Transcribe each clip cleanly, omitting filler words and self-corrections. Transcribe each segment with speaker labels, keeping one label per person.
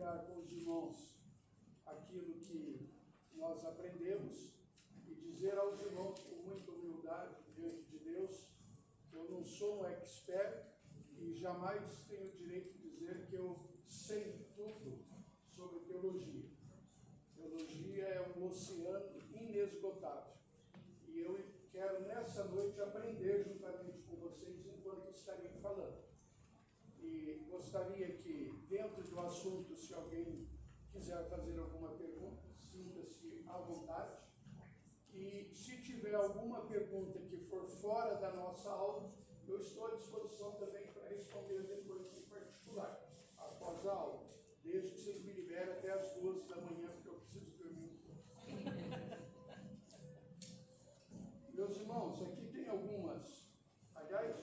Speaker 1: compartilhar com os irmãos aquilo que nós aprendemos e dizer aos irmãos com muita humildade diante de Deus, eu não sou um expert e jamais tenho o direito de dizer que eu sei tudo sobre teologia. Teologia é um oceano inesgotável. E eu quero nessa noite aprender juntamente com vocês enquanto estarei falando. E gostaria que, dentro do assunto, se alguém quiser fazer alguma pergunta, sinta-se à vontade. E se tiver alguma pergunta que for fora da nossa aula, eu estou à disposição também para responder depois em particular, após a aula, desde que vocês me liberem até as 2 da manhã, porque eu preciso dormir um pouco. Meus irmãos, aqui tem algumas, aliás,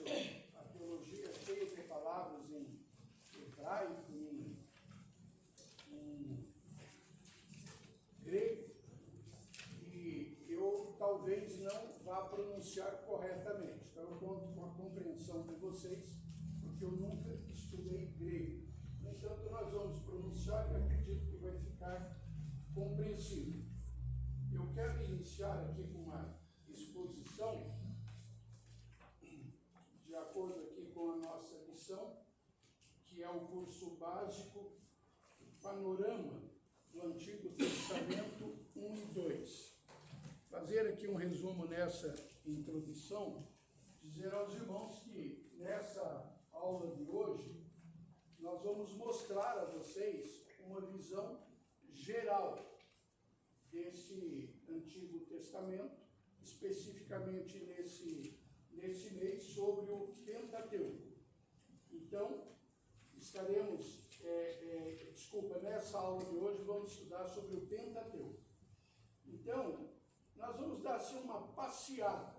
Speaker 1: a teologia é cheia de palavras em hebraico, em grego, e eu talvez não vá pronunciar corretamente. Então eu conto com a compreensão de vocês, porque eu nunca estudei grego. No entanto, nós vamos pronunciar e acredito que vai ficar compreensível. Eu quero iniciar aqui com uma exposição, de acordo aqui com a nossa lição, que é o curso básico Panorama do Antigo Testamento 1 e 2. Fazer aqui um resumo nessa introdução, dizer aos irmãos que nessa aula de hoje nós vamos mostrar a vocês uma visão geral desse Antigo Testamento, especificamente nesse mês, sobre o Pentateuco. Então, estaremos, nessa aula de hoje vamos estudar sobre o Pentateuco. Então, nós vamos dar assim uma passeada.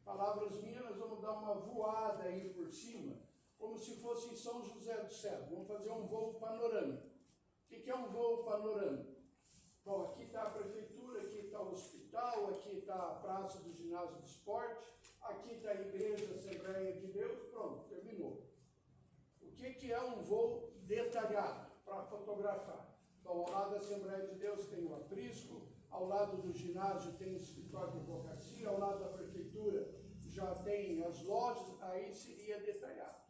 Speaker 1: Palavras minhas, nós vamos dar uma voada aí por cima, como se fosse em São José do Céu. Vamos fazer um voo panorâmico. O que é um voo panorâmico? Bom, aqui está a prefeitura, aqui está o hospital, aqui está a praça do ginásio de esporte, aqui está a igreja, a Assembleia de Deus, pronto, terminou. O que é um voo detalhado para fotografar? Então, ao lado da Assembleia de Deus tem o aprisco, ao lado do ginásio tem o escritório de advocacia, ao lado da prefeitura já tem as lojas, aí seria detalhado.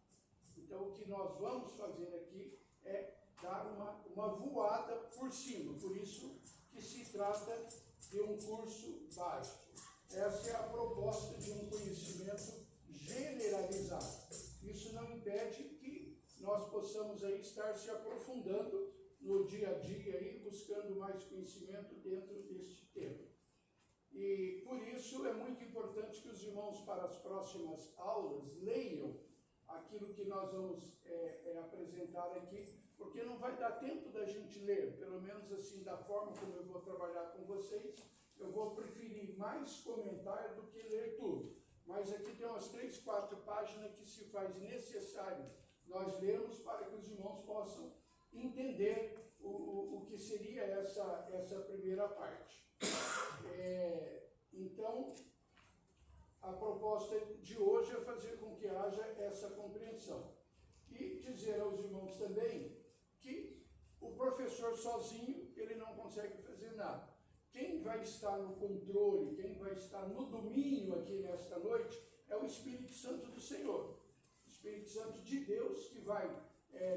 Speaker 1: Então, o que nós vamos fazer aqui é dar uma voada por cima, por isso que se trata de um curso básico. Essa é a proposta de um conhecimento generalizado. Isso não impede que nós possamos aí estar se aprofundando no dia a dia, aí, buscando mais conhecimento dentro deste tema. E por isso é muito importante que os irmãos, para as próximas aulas, leiam aquilo que nós vamos apresentar aqui, porque não vai dar tempo da gente ler, pelo menos assim, da forma como eu vou trabalhar com vocês, eu vou preferir mais comentar do que ler tudo. Mas aqui tem umas 3, 4 páginas que se faz necessário nós lermos para que os irmãos possam entender o que seria essa primeira parte. Então, a proposta de hoje é fazer com que haja essa compreensão. E dizer aos irmãos também que o professor sozinho, ele não consegue fazer nada. Quem vai estar no controle, quem vai estar no domínio aqui nesta noite, é o Espírito Santo do Senhor. O Espírito Santo de Deus que vai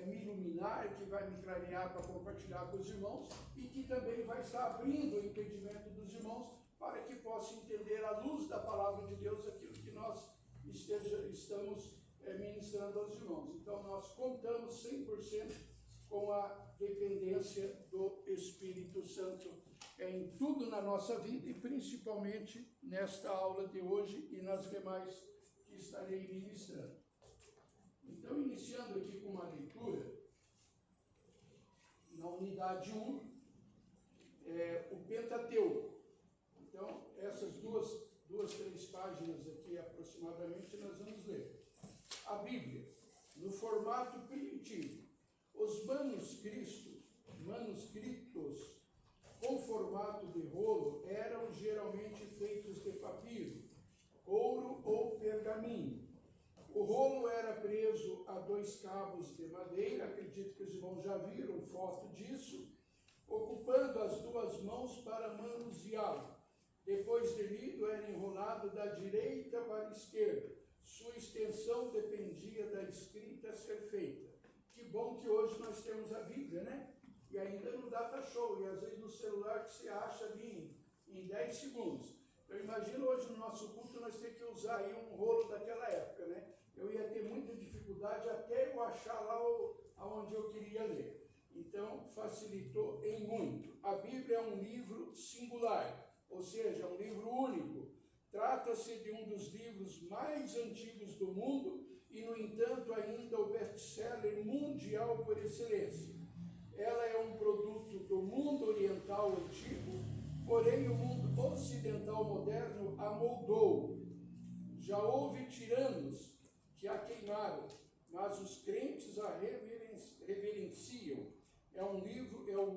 Speaker 1: me iluminar, que vai me clarear para compartilhar com os irmãos e que também vai estar abrindo o entendimento dos irmãos para que possam entender à luz da palavra de Deus aquilo que nós estamos ministrando aos irmãos. Então, nós contamos 100% com a dependência do Espírito Santo em tudo na nossa vida e principalmente nesta aula de hoje e nas demais que estarei ministrando. Então, iniciando aqui com uma leitura, na unidade 1, o Pentateuco. Então, essas duas, 3 páginas aqui aproximadamente nós vamos ler. A Bíblia, no formato primitivo. Os manuscritos com formato de rolo eram geralmente feitos de papiro, ouro ou pergaminho. O rolo era preso a 2 cabos de madeira, acredito que os irmãos já viram foto disso, ocupando as 2 mãos para manuseá-lo. Depois de lido, era enrolado da direita para a esquerda. Sua extensão dependia da escrita a ser feita. Que bom que hoje nós temos a Bíblia, né? E ainda no data show, e às vezes no celular que você acha ali em 10 segundos. Eu imagino hoje no nosso culto nós temos que usar aí um rolo daquela época, né? Eu ia ter muita dificuldade até eu achar lá onde eu queria ler. Então, facilitou em muito. A Bíblia é um livro singular, ou seja, um livro único. Trata-se de um dos livros mais antigos do mundo e, no entanto, ainda o best-seller mundial por excelência. Ela é um produto do mundo oriental antigo, porém o mundo ocidental moderno a moldou. Já houve tiranos que a queimaram, mas os crentes a reverenciam. É o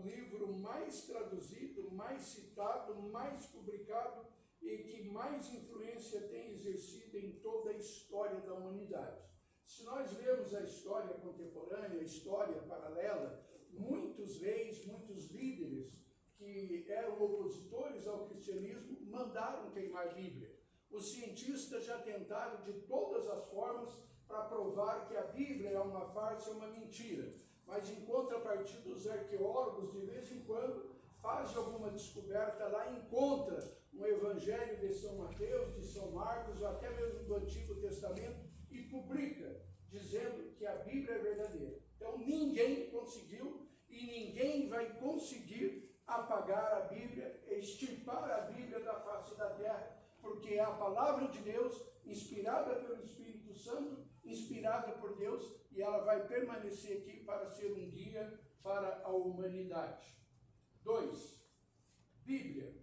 Speaker 1: livro mais traduzido, mais citado, mais publicado e que mais influência tem exercido em toda a história da humanidade. Se nós vemos a história contemporânea, a história paralela, muitos reis, muitos líderes que eram opositores ao cristianismo mandaram queimar a Bíblia. Os cientistas já tentaram de todas as formas para provar que a Bíblia é uma farsa, é uma mentira. Mas em contrapartida, os arqueólogos, de vez em quando, fazem alguma descoberta lá, encontra um evangelho de São Mateus, de São Marcos, ou até mesmo do Antigo Testamento, e publica, dizendo que a Bíblia é verdadeira. Então ninguém conseguiu e ninguém vai conseguir apagar a Bíblia, extirpar a Bíblia da face da terra, porque é a palavra de Deus, inspirada pelo Espírito Santo, inspirada por Deus, e ela vai permanecer aqui para ser um guia para a humanidade. 2. Bíblia.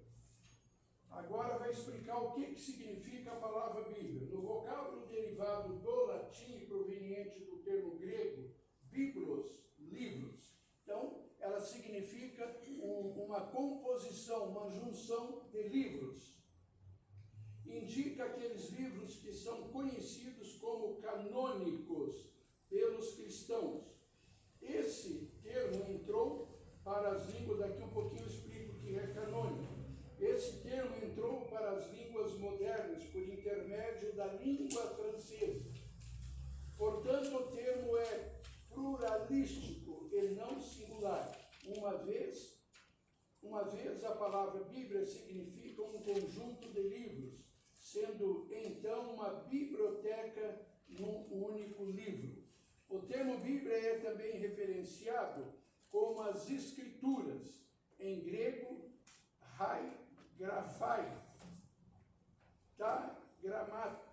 Speaker 1: Agora vai explicar o que significa a palavra Bíblia. No vocábulo derivado do latim, proveniente do termo grego, biblos, livros. Então, ela significa uma composição, uma junção de livros. Indica aqueles livros que são conhecidos como canônicos pelos cristãos. Esse termo entrou para as línguas, daqui um pouquinho eu explico o que é canônico. Esse termo entrou para as línguas modernas por intermédio da língua francesa. Portanto, o termo é pluralístico e não singular. Uma vez a palavra Bíblia significa um conjunto de livros, sendo então uma biblioteca num único livro. O termo Bíblia é também referenciado como as Escrituras, em grego, grafai,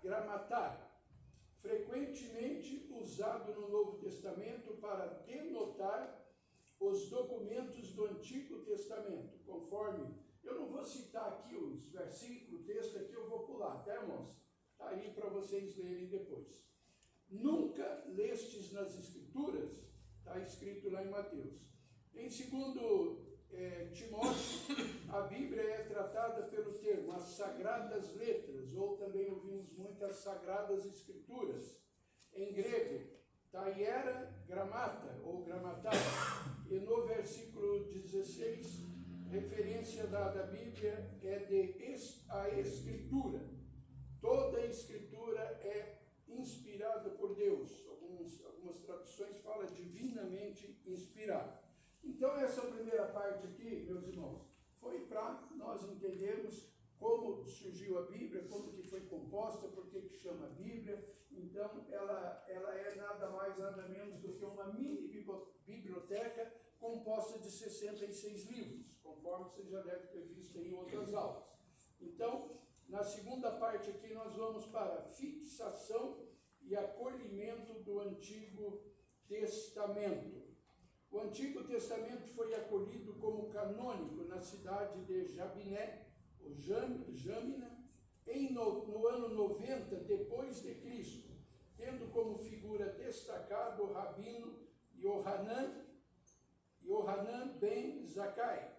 Speaker 1: gramatá, frequentemente usado no Novo Testamento para denotar os documentos do Antigo Testamento, conforme, eu não vou citar aqui os versículos, o texto aqui eu vou pular, tá, irmãos? Está aí para vocês lerem depois. Nunca lestes nas Escrituras, está escrito lá em Mateus. Em 2 Timóteo, a Bíblia é tratada pelo termo as Sagradas Letras, ou também ouvimos muitas Sagradas Escrituras. Em grego, taiera gramata, ou gramatá. E no versículo 16, referência dada à Bíblia é a Escritura. Toda a Escritura é inspirada por Deus. Algumas traduções falam divinamente inspirada. Então, essa primeira parte aqui, meus irmãos, foi para nós entendermos como surgiu a Bíblia, como que foi composta, por que chama Bíblia. Então, ela é nada mais, nada menos do que uma mini biblioteca composta de 66 livros, conforme você já deve ter visto em outras aulas. Então, na segunda parte aqui, nós vamos para a fixação e acolhimento do Antigo Testamento. O Antigo Testamento foi acolhido como canônico na cidade de Jabiné, ou Jamina, no ano 90 depois de Cristo, tendo como figura destacada o rabino Yohanan ben Zakkai,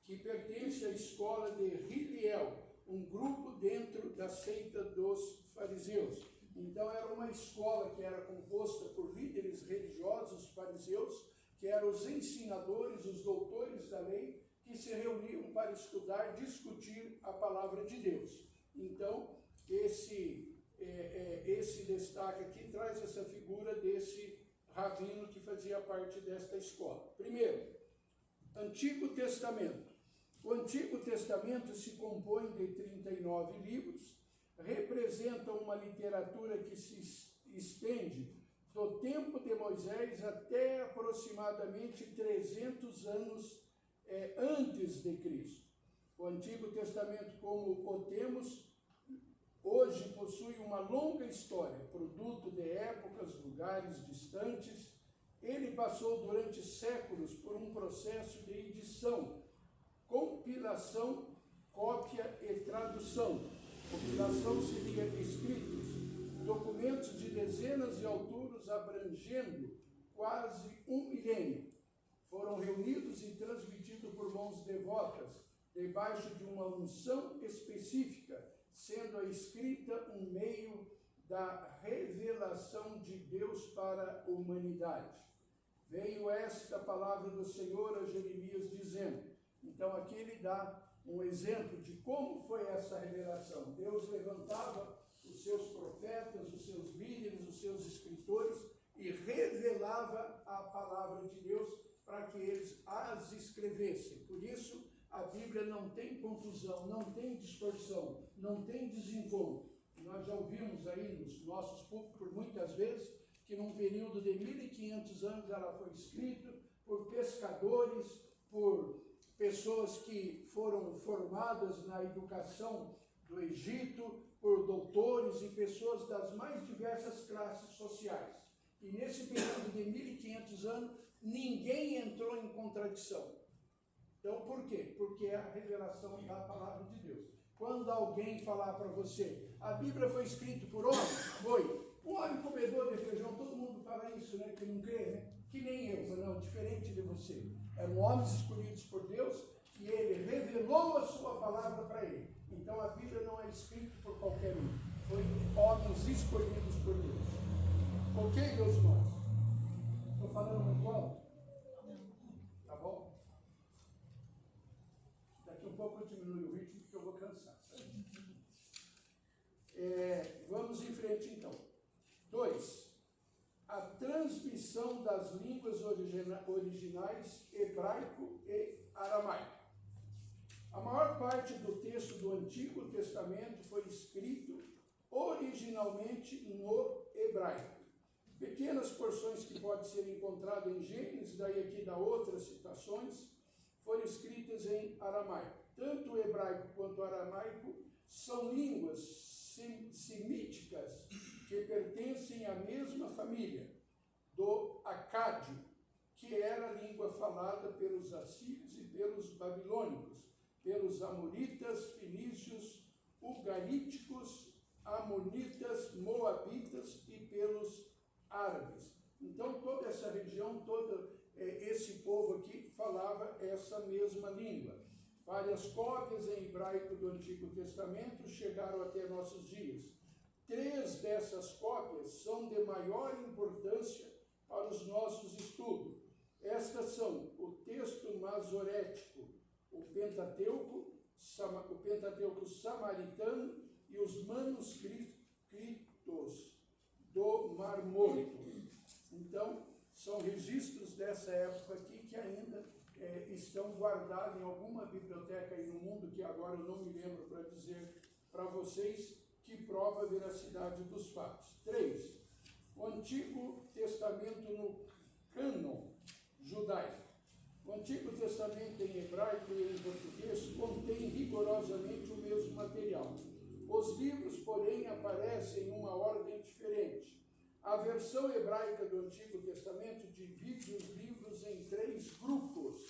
Speaker 1: que pertence à escola de Hillel, um grupo dentro da seita dos fariseus. Então era uma escola que era composta por líderes religiosos, fariseus, que eram os ensinadores, os doutores da lei, que se reuniam para estudar, discutir a palavra de Deus. Então, esse destaque aqui traz essa figura desse rabino que fazia parte desta escola. Primeiro, Antigo Testamento. O Antigo Testamento se compõe de 39 livros, representa uma literatura que se estende do tempo de Moisés até aproximadamente 300 anos antes de Cristo. O Antigo Testamento, como o temos, hoje possui uma longa história, produto de épocas, lugares distantes. Ele passou durante séculos por um processo de edição, compilação, cópia e tradução. Compilação seria escritos, documentos de dezenas de autores abrangendo quase um milênio. Foram reunidos e transmitidos por mãos devotas, debaixo de uma unção específica, sendo a escrita um meio da revelação de Deus para a humanidade. Veio esta palavra do Senhor a Jeremias dizendo, então aqui ele dá um exemplo de como foi essa revelação. Deus levantava os seus profetas, os seus líderes, os seus escritores e revelava a palavra de Deus para que eles as escrevessem. Por isso, a Bíblia não tem confusão, não tem distorção, não tem desencontro. Nós já ouvimos aí nos nossos púlpitos muitas vezes que num período de 1500 anos ela foi escrita por pescadores, por pessoas que foram formadas na educação do Egito, por doutores e pessoas das mais diversas classes sociais. E nesse período de 1500 anos, ninguém entrou em contradição. Então, por quê? Porque é a revelação da palavra de Deus. Quando alguém falar para você, a Bíblia foi escrita por homens? Foi. Um homem comedor de feijão, todo mundo fala isso, né? Que não crê, né? Que nem eu, não, diferente de você. Eram homens escolhidos por Deus e ele revelou a sua palavra para ele. Então a Bíblia não é escrita por qualquer um. Foi homens escolhidos por Deus. Ok, meus irmãos? Estou falando muito alto? Tá bom? Daqui um pouco eu diminuo o ritmo porque eu vou cansar. Vamos em frente então. 2. A transmissão das línguas originais hebraico e aramaico. A maior parte do texto do Antigo Testamento foi escrito originalmente no hebraico. Pequenas porções que podem ser encontradas em Gênesis, daí aqui dá outras citações, foram escritas em aramaico. Tanto o hebraico quanto o aramaico são línguas semíticas que pertencem à mesma família, do acádio, que era a língua falada pelos assírios e pelos babilônicos, pelos amoritas, fenícios, ugaríticos, amonitas, moabitas e pelos árabes. Então toda essa região, todo esse povo aqui falava essa mesma língua. Várias cópias em hebraico do Antigo Testamento chegaram até nossos dias. 3 dessas cópias são de maior importância para os nossos estudos. Estas são o texto masorético, o Pentateuco samaritano e os manuscritos do Mar Morto. Então, são registros dessa época aqui que ainda estão guardados em alguma biblioteca aí no mundo, que agora eu não me lembro para dizer para vocês, que prova a veracidade dos fatos. 3. O Antigo Testamento no cânon judaico. O Antigo Testamento em hebraico e em português contém rigorosamente o mesmo material. Os livros, porém, aparecem em uma ordem diferente. A versão hebraica do Antigo Testamento divide os livros em 3 grupos.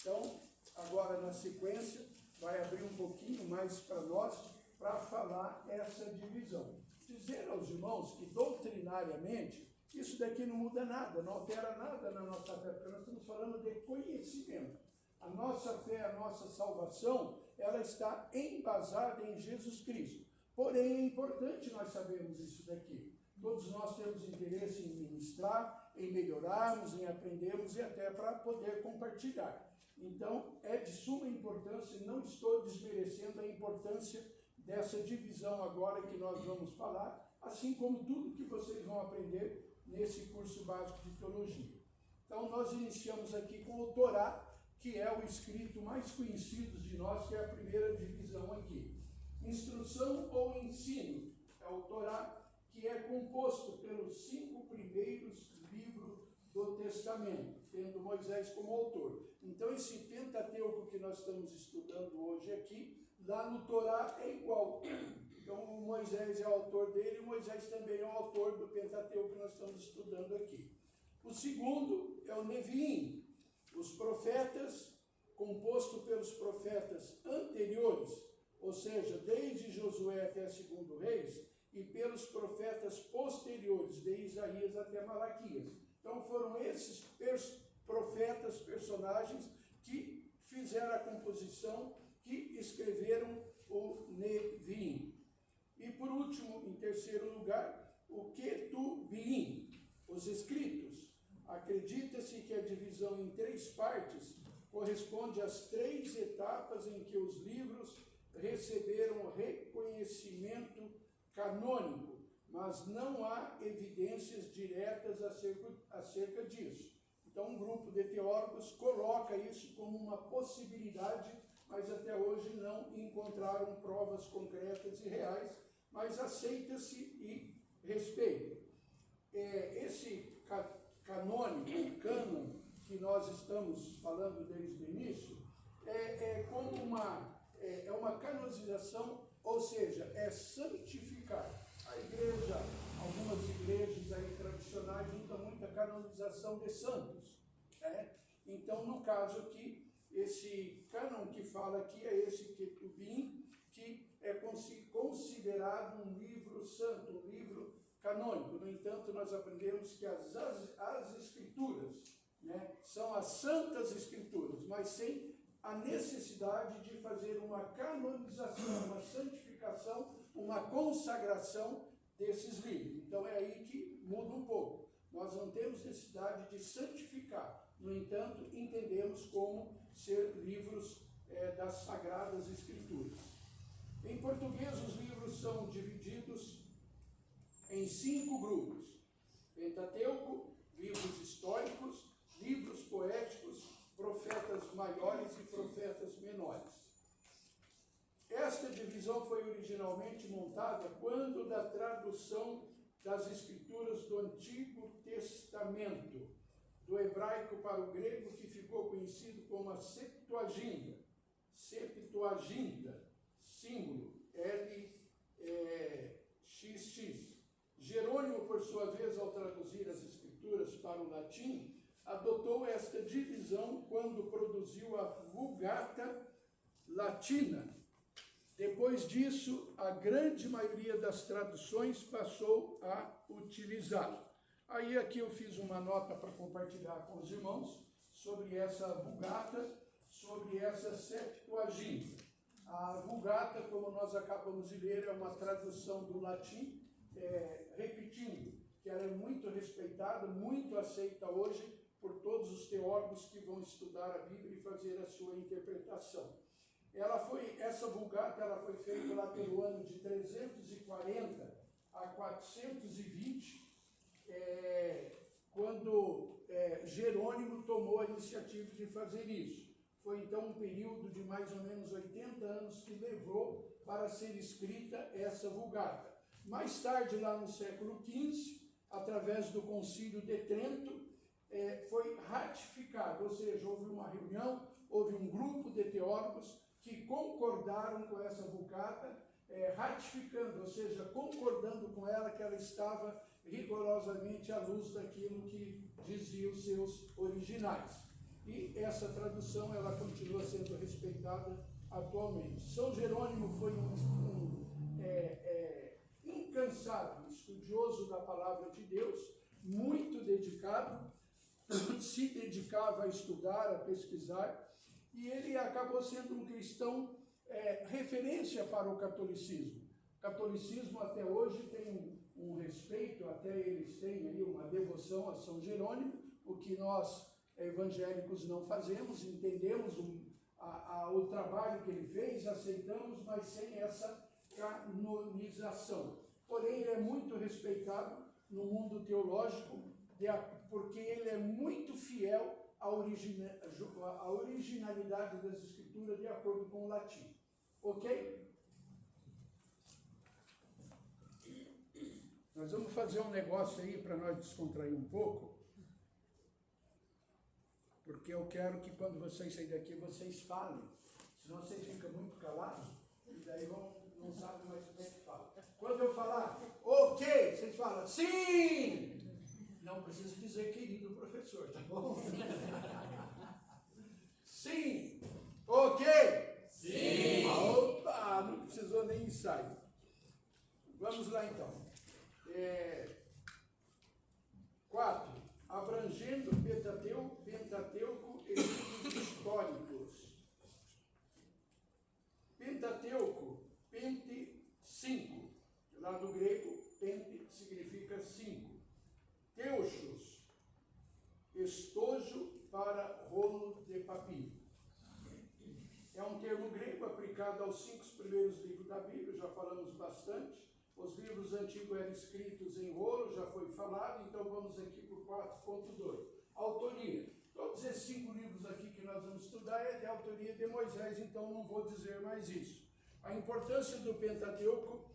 Speaker 1: Então, agora na sequência, vai abrir um pouquinho mais para nós, para falar essa divisão. Dizer aos irmãos que doutrinariamente, isso daqui não muda nada, não altera nada na nossa fé, porque nós estamos falando de conhecimento. A nossa fé, a nossa salvação, ela está embasada em Jesus Cristo. Porém, é importante nós sabermos isso daqui. Todos nós temos interesse em ministrar, em melhorarmos, em aprendermos e até para poder compartilhar. Então, é de suma importância, e não estou desmerecendo a importância dessa divisão agora que nós vamos falar, assim como tudo que vocês vão aprender nesse curso básico de teologia. Então, nós iniciamos aqui com o Torá, que é o escrito mais conhecido de nós, que é a primeira divisão aqui. Instrução ou ensino é o Torá, que é composto pelos 5 primeiros livros do Testamento, tendo Moisés como autor. Então, esse Pentateuco que nós estamos estudando hoje aqui, lá no Torá é igual. Então, o Moisés é o autor dele, e Moisés também é o autor do Pentateuco que nós estamos estudando aqui. O segundo é o Neviim, os profetas, composto pelos profetas anteriores, ou seja, desde Josué até 2 Reis, e pelos profetas posteriores, de Isaías até Malaquias. Então foram esses profetas, personagens, que fizeram a composição, que escreveram o Neviim. E por último, em terceiro lugar, o Ketuvim, os escritos. Acredita-se que a divisão em 3 partes corresponde às 3 etapas em que os livros receberam reconhecimento canônico, mas não há evidências diretas acerca disso. Então, um grupo de teólogos coloca isso como uma possibilidade, mas até hoje não encontraram provas concretas e reais, mas aceita-se e respeita. Esse canônico, cânon, que nós estamos falando desde o início, é como uma canonização, ou seja, é santificar. A igreja, algumas igrejas aí tradicionais usam muito a canonização de santos, né? Então, no caso aqui, esse cânon que fala aqui é esse Ketuvim, que é considerado um livro santo, um livro canônico. No entanto, nós aprendemos que as escrituras, né, são as santas escrituras, mas sem a necessidade de fazer uma canonização, uma santificação, uma consagração desses livros. Então é aí que muda um pouco. Nós não temos necessidade de santificar, no entanto, entendemos como ser livros das Sagradas Escrituras. Em português, os livros são divididos em 5 grupos: Pentateuco, livros históricos, livros poéticos, profetas maiores e profetas menores. Esta divisão foi originalmente montada quando da tradução das escrituras do Antigo Testamento, do hebraico para o grego, que ficou conhecido como a Septuaginta, símbolo LXX. Jerônimo, por sua vez, ao traduzir as escrituras para o latim, adotou esta divisão quando produziu a Vulgata Latina. Depois disso, a grande maioria das traduções passou a utilizá-lo. Aí aqui eu fiz uma nota para compartilhar com os irmãos sobre essa Vulgata, sobre essa Septuaginta. A Vulgata, como nós acabamos de ler, é uma tradução do latim, repetindo, que ela é muito respeitada, muito aceita hoje por todos os teólogos que vão estudar a Bíblia e fazer a sua interpretação. Essa Vulgata ela foi feita lá pelo ano de 340 a 420, quando Jerônimo tomou a iniciativa de fazer isso. Foi então um período de mais ou menos 80 anos que levou para ser escrita essa Vulgata. Mais tarde, lá no século XV, através do Concílio de Trento, foi ratificado, ou seja, houve uma reunião, houve um grupo de teólogos que concordaram com essa Vulgata, ratificando, ou seja, concordando com ela que ela estava rigorosamente à luz daquilo que diziam os seus originais. E essa tradução ela continua sendo respeitada atualmente. São Jerônimo foi um incansável estudioso da palavra de Deus, muito dedicado, se dedicava a estudar, a pesquisar, e ele acabou sendo um cristão referência para o catolicismo. O catolicismo até hoje tem um respeito, até eles têm aí uma devoção a São Jerônimo, o que nós evangélicos não fazemos, entendemos o trabalho que ele fez, aceitamos, mas sem essa canonização. Porém, ele é muito respeitado no mundo teológico, porque ele é muito fiel à originalidade das Escrituras de acordo com o latim. Ok? Nós vamos fazer um negócio aí para nós descontrair um pouco, porque eu quero que quando vocês saírem daqui, vocês falem. Senão vocês ficam muito calados e daí não sabem mais o que é que fala. Quando eu falar, ok, vocês falam, sim! Não precisa dizer querido professor, tá bom? Sim! Ok! Sim! Opa, não precisou nem ensaio. Vamos lá então. 4. Abrangendo Pentateuco e livros históricos. Pentateuco, pente 5. Lá do grego, pente significa 5. Teuchos, estojo para rolo de papiro. É um termo grego aplicado aos 5 primeiros livros da Bíblia, já falamos bastante. Os livros antigos eram escritos em rolo, já foi falado, então vamos aqui para o 4.2. Autoria. Todos esses 5 livros aqui que nós vamos estudar é de autoria de Moisés, então não vou dizer mais isso. A importância do Pentateuco,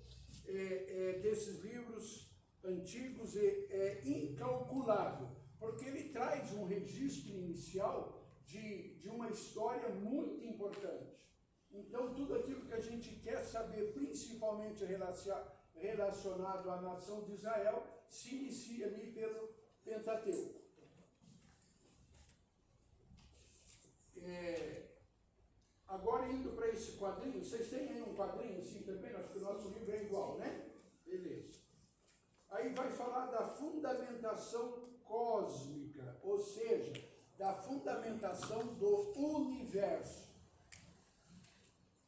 Speaker 1: desses livros antigos, é incalculável, porque ele traz um registro inicial de uma história muito importante. Então, tudo aquilo que a gente quer saber, principalmente relacionado à nação de Israel, se inicia ali pelo Pentateuco. Agora, indo para esse quadrinho, vocês têm aí um quadrinho assim também? Acho que o nosso livro é igual, né? Beleza. Aí vai falar da fundamentação cósmica, ou seja, da fundamentação do universo.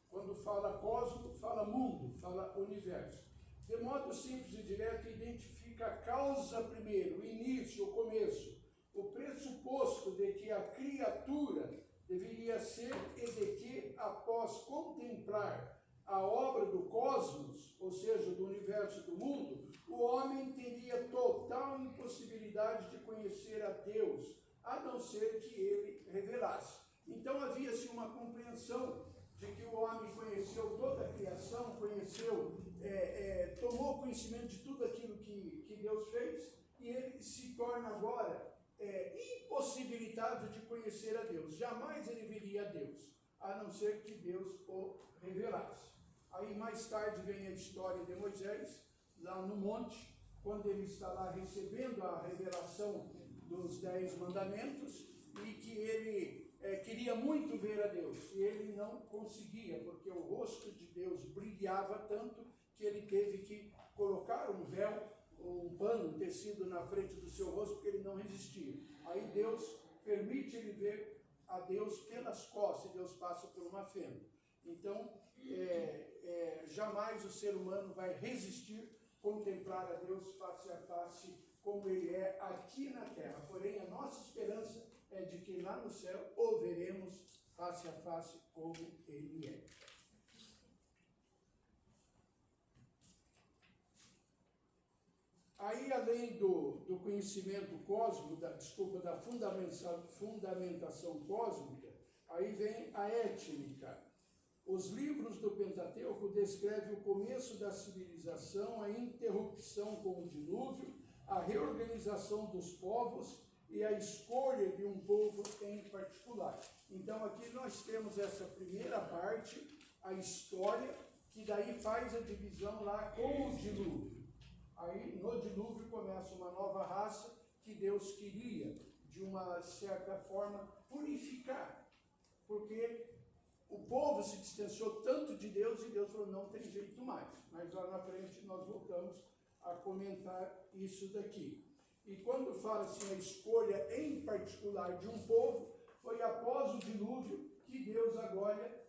Speaker 1: Quando fala cosmo, fala mundo, fala universo. De modo simples e direto, identifica a causa primeiro, o início, o começo, o pressuposto de que a criatura deveria ser e de que, após contemplar a obra do cosmos, ou seja, do universo do mundo, o homem teria total impossibilidade de conhecer a Deus, a não ser que ele revelasse. Então havia-se uma compreensão de que o homem conheceu toda a criação, tomou conhecimento de tudo aquilo que Deus fez, e ele se torna agora impossibilitado de conhecer a Deus. Jamais ele veria a Deus, a não ser que Deus o revelasse. Aí mais tarde vem a história de Moisés, lá no monte, quando ele está lá recebendo a revelação dos 10 mandamentos, e que ele queria muito ver a Deus, e ele não conseguia, porque o rosto de Deus brilhava tanto que ele teve que colocar um véu, um pano, um tecido na frente do seu rosto, porque ele não resistia. Aí Deus permite ele ver a Deus pelas costas, e Deus passa por uma fenda. Então, jamais o ser humano vai resistir contemplar a Deus face a face, como ele é aqui na terra. Porém, a nossa esperança é de que lá no céu o veremos face a face como ele é. Aí, além do conhecimento cósmico, da fundamentação cósmica, aí vem a étnica. Os livros do Pentateuco descrevem o começo da civilização, a interrupção com o dilúvio, a reorganização dos povos e a escolha de um povo em particular. Então, aqui nós temos essa primeira parte, a história, que daí faz a divisão lá com o dilúvio. Aí, no dilúvio, começa uma nova raça que Deus queria, de uma certa forma, purificar. Porque o povo se distanciou tanto de Deus e Deus falou, não tem jeito mais. Mas lá na frente nós voltamos a comentar isso daqui. E quando fala assim, a escolha em particular de um povo, foi após o dilúvio que Deus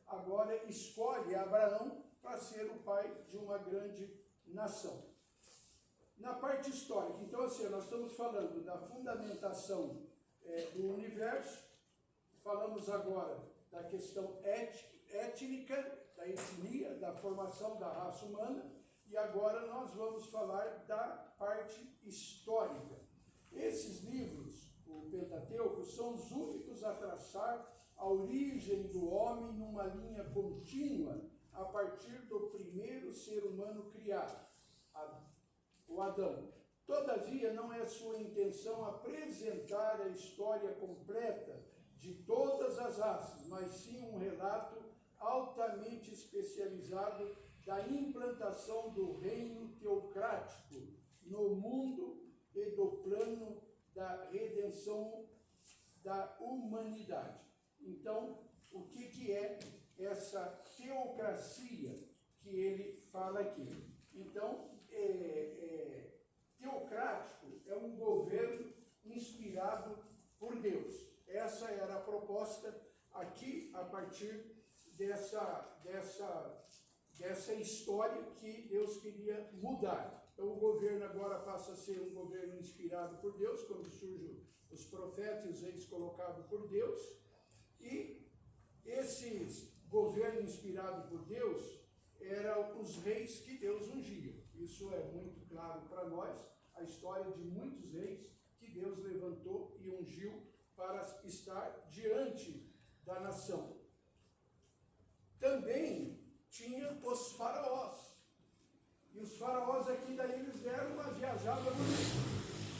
Speaker 1: agora escolhe Abraão para ser o pai de uma grande nação. Na parte histórica, então assim, nós estamos falando da fundamentação do universo, falamos agora da questão étnica, da etnia, da formação da raça humana, e agora nós vamos falar da parte histórica. Esses livros, o Pentateuco, são os únicos a traçar a origem do homem numa linha contínua a partir do primeiro ser humano criado, o Adão. Todavia, não é sua intenção apresentar a história completa de todas as raças, mas sim um relato altamente especializado da implantação do reino teocrático no mundo e do plano da redenção da humanidade. Então, o que é essa teocracia que ele fala aqui? Então, teocrático é um governo inspirado por Deus. Essa era a proposta aqui, a partir dessa história que Deus queria mudar. Então, o governo agora passa a ser um governo inspirado por Deus, quando surgem os profetas e os reis colocados por Deus. E esses governos inspirados por Deus eram os reis que Deus ungia. Isso é muito claro para nós, a história de muitos reis que Deus levantou e ungiu para estar diante da nação. Também tinha os faraós. E os faraós aqui daí eles deram uma viajada bonita,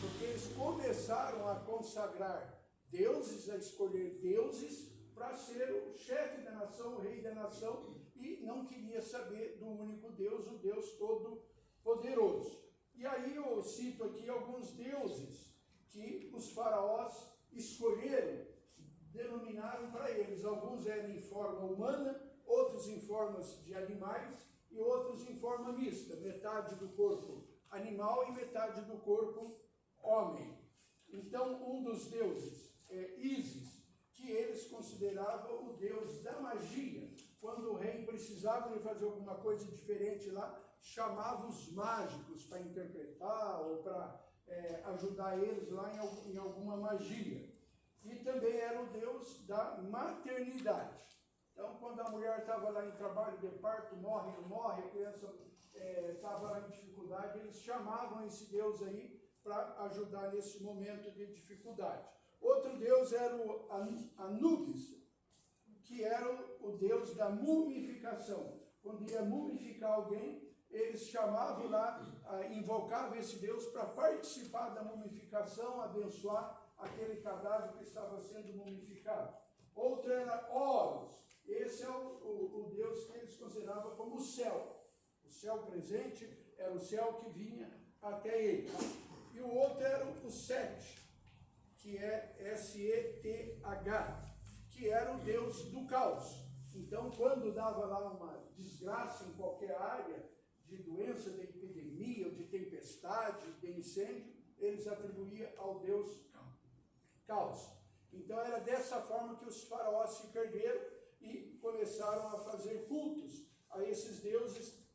Speaker 1: porque eles começaram a consagrar deuses, a escolher deuses para ser o chefe da nação, o rei da nação, e não queria saber do único Deus, o Deus Todo-Poderoso. E aí eu cito aqui alguns deuses que os faraós escolheram, denominaram para eles. Alguns eram em forma humana, outros em formas de animais e outros em forma mista, metade do corpo animal e metade do corpo homem. Então, um dos deuses é Ísis, que eles consideravam o deus da magia. Quando o rei precisava de fazer alguma coisa diferente lá, chamava os mágicos para interpretar ou para ajudar eles lá em alguma magia. E também era o deus da maternidade. Então, quando a mulher estava lá em trabalho de parto, morre, não morre, a criança estava lá em dificuldade, eles chamavam esse deus aí para ajudar nesse momento de dificuldade. Outro deus era o Anubis, que era o deus da mumificação. Quando ia mumificar alguém, eles chamavam lá, invocavam esse deus para participar da mumificação, abençoar aquele cadáver que estava sendo mumificado. Outro era Horus. Esse é o deus que eles consideravam como o céu. O céu presente era o céu que vinha até ele. E o outro era o Set, que é S-E-T-H, que era o deus do caos. Então, quando dava lá uma desgraça em qualquer área, de doença, de epidemia, de tempestade, de incêndio, eles atribuíam ao deus caos. Então, era dessa forma que os faraós se perderam e começaram a fazer cultos a esses deuses,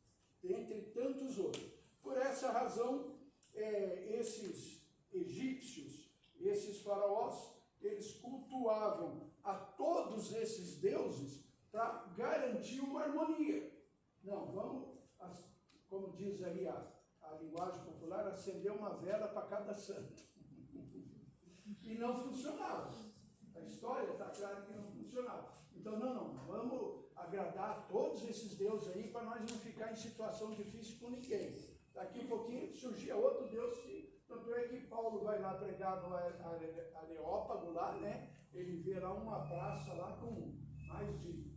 Speaker 1: entre tantos outros. Por essa razão, esses egípcios, esses faraós, eles cultuavam a todos esses deuses para garantir uma harmonia. Não, vamos, como diz aí a linguagem popular, acender uma vela para cada santo. E não funcionava. A história está clara que não funcionava. Então, não, vamos agradar a todos esses deuses aí para nós não ficar em situação difícil com ninguém. Daqui a pouquinho surgia outro deus que, tanto é que Paulo vai lá pregar no Areópago lá, né? Ele vê lá uma praça lá com mais de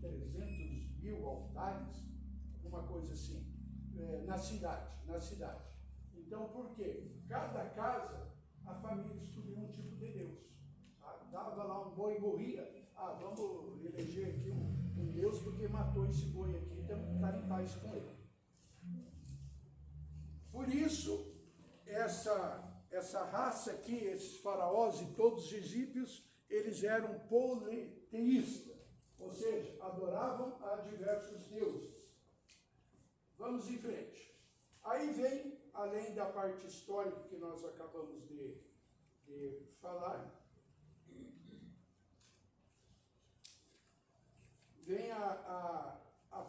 Speaker 1: 300.000 altares, alguma coisa assim, na cidade. Então, por quê? Cada casa, a família escolhia um tipo de Deus. Dava lá um boi e morria. Vamos eleger aqui um Deus porque matou esse boi aqui, então está em paz com ele. Por isso, essa raça aqui, esses faraós e todos os egípcios, eles eram politeístas, ou seja, adoravam a diversos deuses. Vamos em frente. Aí vem, além da parte histórica que nós acabamos de falar, vem a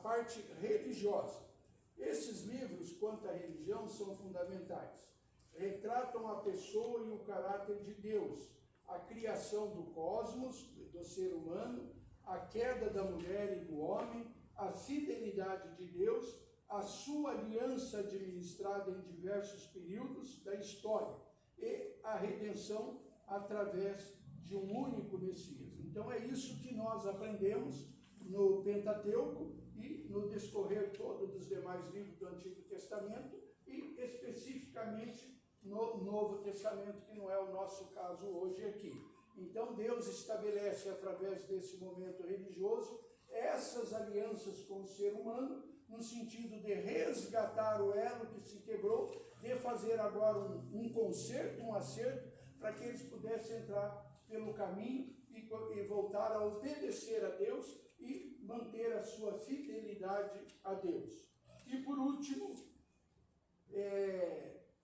Speaker 1: parte religiosa. Esses livros, quanto à religião, são fundamentais. Retratam a pessoa e o caráter de Deus, a criação do cosmos, do ser humano, a queda da mulher e do homem, a fidelidade de Deus, a sua aliança administrada em diversos períodos da história e a redenção através de um único Messias. Então é isso que nós aprendemos no Pentateuco e no discorrer todo dos demais livros do Antigo Testamento e especificamente no Novo Testamento, que não é o nosso caso hoje aqui. Então Deus estabelece através desse momento religioso essas alianças com o ser humano, no sentido de resgatar o elo que se quebrou, de fazer agora um conserto, um acerto, para que eles pudessem entrar pelo caminho e voltar a obedecer a Deus e manter a sua fidelidade a Deus. E por último,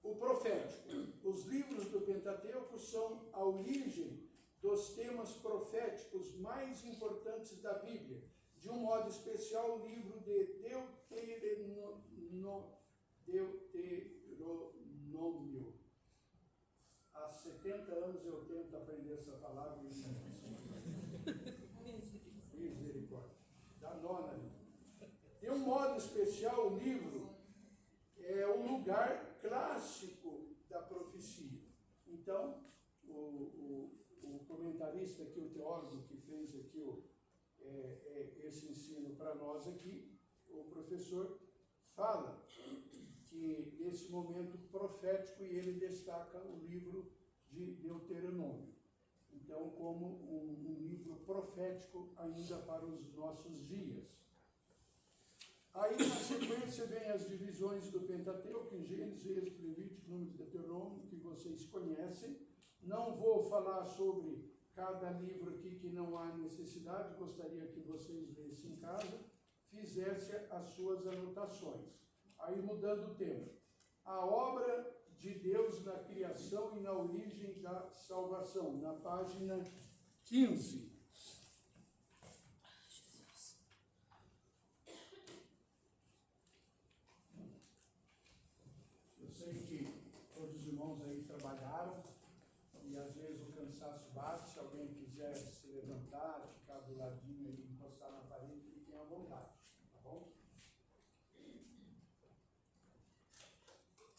Speaker 1: o profético. Os livros do Pentateuco são a origem dos temas proféticos mais importantes da Bíblia. De um modo especial, o livro de Deuteronômio. Há 70 anos eu tento aprender essa palavra e não misericórdia. Da nona ali. De um modo especial, o livro é o lugar clássico da profecia. Então, o comentarista aqui, o teólogo que fez aqui esse ensino para nós aqui, o professor fala que nesse momento profético, e ele destaca o livro de Deuteronômio. Então, como um livro profético ainda para os nossos dias. Aí, na sequência, vem as divisões do Pentateuco, em Gênesis, Êxodo, Levítico, Números, Deuteronômio, que vocês conhecem. Não vou falar sobre cada livro aqui que não há necessidade, gostaria que vocês lessem em casa, fizessem as suas anotações. Aí, mudando o tema. A obra de Deus na criação e na origem da salvação, na página 15. Eu sei que todos os irmãos aí trabalharam e às vezes o cansaço bate. Se alguém quiser se levantar, ficar do ladinho e encostar na parede, fiquem à vontade, tá bom?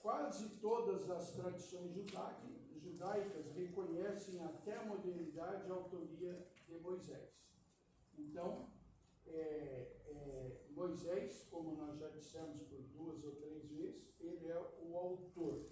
Speaker 1: Quase todas as tradições judaicas reconhecem até a modernidade a autoria de Moisés. Então, Moisés, como nós já dissemos por 2 ou 3 vezes, ele é o autor.